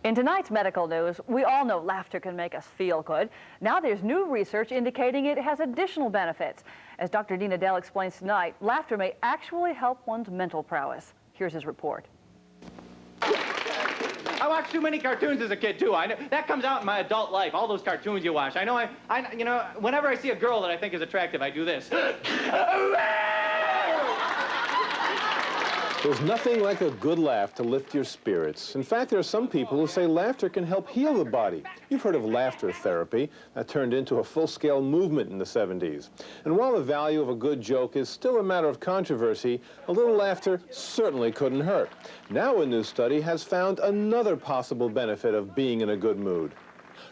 In tonight's medical news, we all know laughter can make us feel good. Now there's new research indicating it has additional benefits. As Dr. Dean Adele explains tonight, laughter may actually help one's mental prowess. Here's his report. I watched too many cartoons as a kid, too. I know that comes out in my adult life, all those cartoons you watch. You know, whenever I see a girl that I think is attractive, I do this. There's nothing like a good laugh to lift your spirits. In fact, there are some people who say laughter can help heal the body. You've heard of laughter therapy. That turned into a full-scale movement in the 70s. And while the value of a good joke is still a matter of controversy, a little laughter certainly couldn't hurt. Now a new study has found another possible benefit of being in a good mood.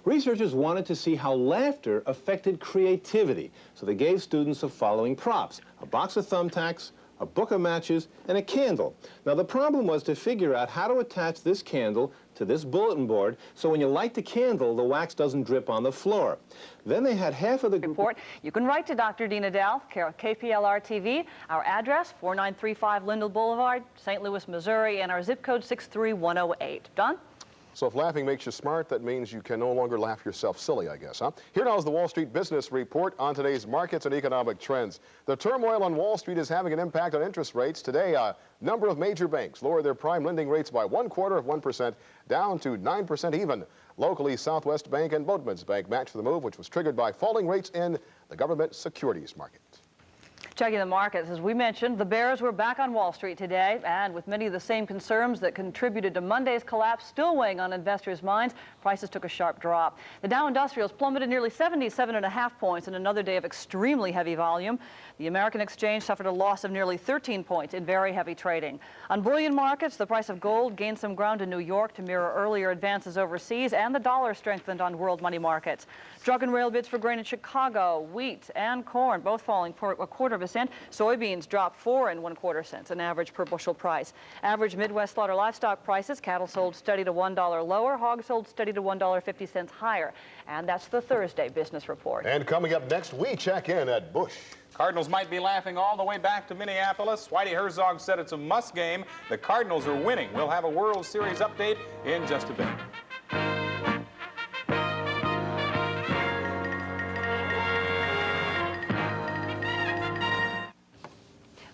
Researchers wanted to see how laughter affected creativity, so they gave students the following props: a box of thumbtacks, a book of matches, and a candle. Now, the problem was to figure out how to attach this candle to this bulletin board so when you light the candle, the wax doesn't drip on the floor. Then they had half of the report. You can write to Dr. Dean Adele, care of KPLR TV. Our address, 4935 Lindell Boulevard, St. Louis, Missouri, and our zip code 63108. Don? So if laughing makes you smart, that means you can no longer laugh yourself silly, I guess, huh? Here now is the Wall Street Business Report on today's markets and economic trends. The turmoil on Wall Street is having an impact on interest rates. Today, a number of major banks lowered their prime lending rates by 1/4% down to 9% even. Locally, Southwest Bank and Boatman's Bank matched the move, which was triggered by falling rates in the government securities market. Checking the markets, as we mentioned, the bears were back on Wall Street today, and with many of the same concerns that contributed to Monday's collapse still weighing on investors' minds, prices took a sharp drop. The Dow Industrials plummeted nearly 77.5 points in another day of extremely heavy volume. The American Exchange suffered a loss of nearly 13 points in very heavy trading. On bullion markets, the price of gold gained some ground in New York to mirror earlier advances overseas, and the dollar strengthened on world money markets. Drug and rail bids for grain in Chicago, wheat and corn both falling for 1/4 cent. Soybeans dropped 4 1/4 cents, an average per bushel price. Average Midwest slaughter livestock prices: cattle sold steady to $1 lower, hogs sold steady to $1.50 higher. And that's the Thursday Business Report. And coming up next, we check in at Busch. Cardinals might be laughing all the way back to Minneapolis. Whitey Herzog said it's a must game. The Cardinals are winning. We'll have a World Series update in just a bit.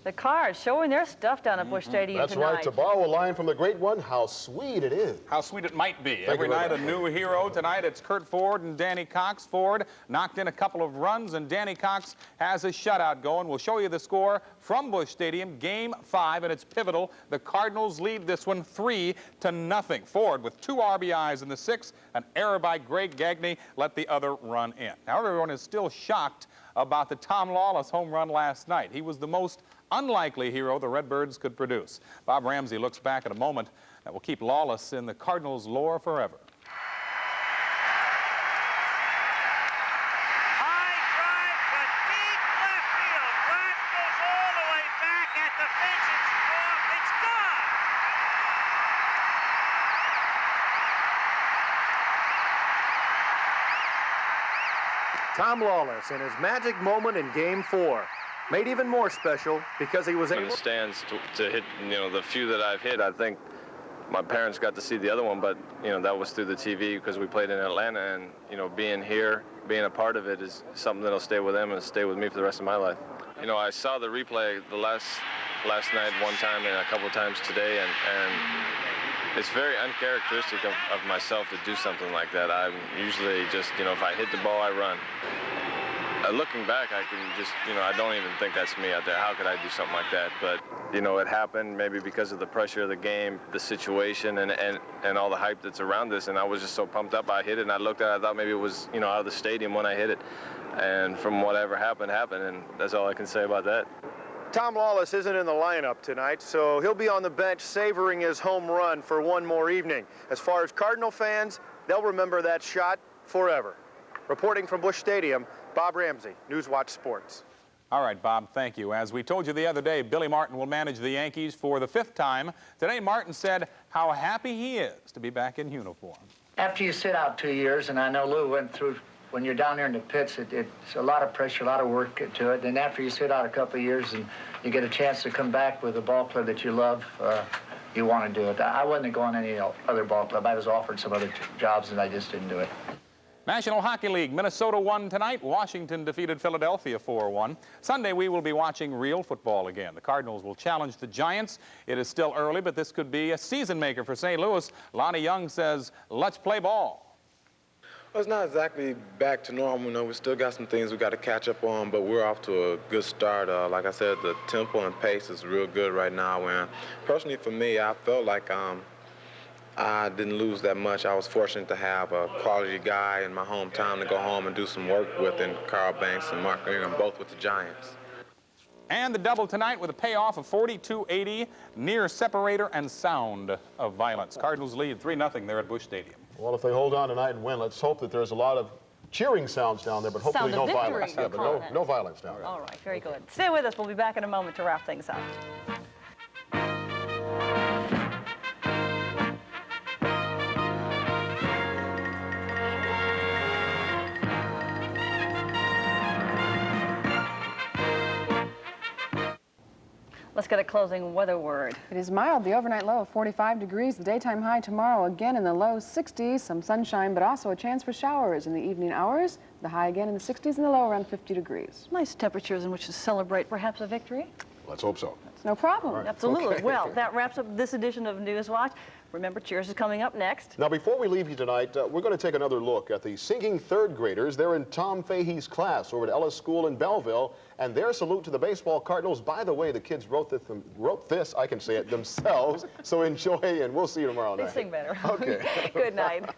The Cards showing their stuff down at Busch Stadium That's tonight. right. To borrow a line from the great one, how sweet it is. How sweet it might be. Thank Every you night very a much. new hero. Tonight it's Kurt Ford and Danny Cox. Ford knocked in a couple of runs, and Danny Cox has a shutout going. We'll show you the score from Busch Stadium, Game 5, and it's pivotal. The Cardinals lead this one 3-0. Ford with 2 RBIs in the 6th. An error by Greg Gagne let the other run in. Now everyone is still shocked about the Tom Lawless home run last night. He was the most unlikely hero the Redbirds could produce. Bob Ramsey looks back at a moment that will keep Lawless in the Cardinals' lore forever. High drive to deep left field. Black goes all the way back at the fence. It's gone. Tom Lawless in his magic moment in Game 4. Made even more special because he was able in the stands to hit, you know, the few that I've hit. I think my parents got to see the other one, but, you know, that was through the TV because we played in Atlanta, and, you know, being here, being a part of it is something that'll stay with them and stay with me for the rest of my life. You know, I saw the replay the last night one time and a couple of times today, and it's very uncharacteristic of myself to do something like that. I'm usually just, you know, if I hit the ball, I run. Looking back, I can just, you know, I don't even think that's me out there. How could I do something like that? But, you know, it happened maybe because of the pressure of the game, the situation, and all the hype that's around this. And I was just so pumped up. I hit it, and I looked at it. I thought maybe it was, you know, out of the stadium when I hit it. And from whatever happened, and that's all I can say about that. Tom Lawless isn't in the lineup tonight, so he'll be on the bench savoring his home run for one more evening. As far as Cardinal fans, they'll remember that shot forever. Reporting from Busch Stadium, Bob Ramsey, Newswatch Sports. All right, Bob, thank you. As we told you the other day, Billy Martin will manage the Yankees for the 5th time. Today, Martin said how happy he is to be back in uniform. After you sit out 2 years, and I know Lou went through, when you're down there in the pits, it's a lot of pressure, a lot of work to it. And after you sit out a couple of years and you get a chance to come back with a ball club that you love, you want to do it. I wasn't going to any other ball club. I was offered some other jobs, and I just didn't do it. National Hockey League, Minnesota won tonight. Washington defeated Philadelphia 4-1. Sunday, we will be watching real football again. The Cardinals will challenge the Giants. It is still early, but this could be a season maker for St. Louis. Lonnie Young says, let's play ball. Well, it's not exactly back to normal. You know, we still got some things we got to catch up on, but we're off to a good start. Like I said, the tempo and pace is real good right now. And personally, for me, I felt like I didn't lose that much. I was fortunate to have a quality guy in my hometown to go home and do some work with, in Carl Banks and Mark Ingram, both with the Giants. And the double tonight with a payoff of 42-80, near separator and sound of violence. Cardinals lead 3-0 there at Busch Stadium. Well, if they hold on tonight and win, let's hope that there's a lot of cheering sounds down there, but hopefully no violence. Yeah, but no violence down there. All right, very good. Stay with us. We'll be back in a moment to wrap things up. Let's get a closing weather word. It is mild. The overnight low of 45 degrees. The daytime high tomorrow again in the low 60s. Some sunshine, but also a chance for showers in the evening hours. The high again in the 60s and the low around 50 degrees. Nice temperatures in which to celebrate perhaps a victory. Let's hope so. It's no problem. Right. Absolutely. Okay. Well, that wraps up this edition of Newswatch. Remember, Cheers is coming up next. Now, before we leave you tonight, we're going to take another look at the singing third graders. They're in Tom Fahey's class over at Ellis School in Belleville, and their salute to the baseball Cardinals. By the way, the kids wrote this, I can say it, themselves, so enjoy, and we'll see you tomorrow night. They sing better. Okay. Good night.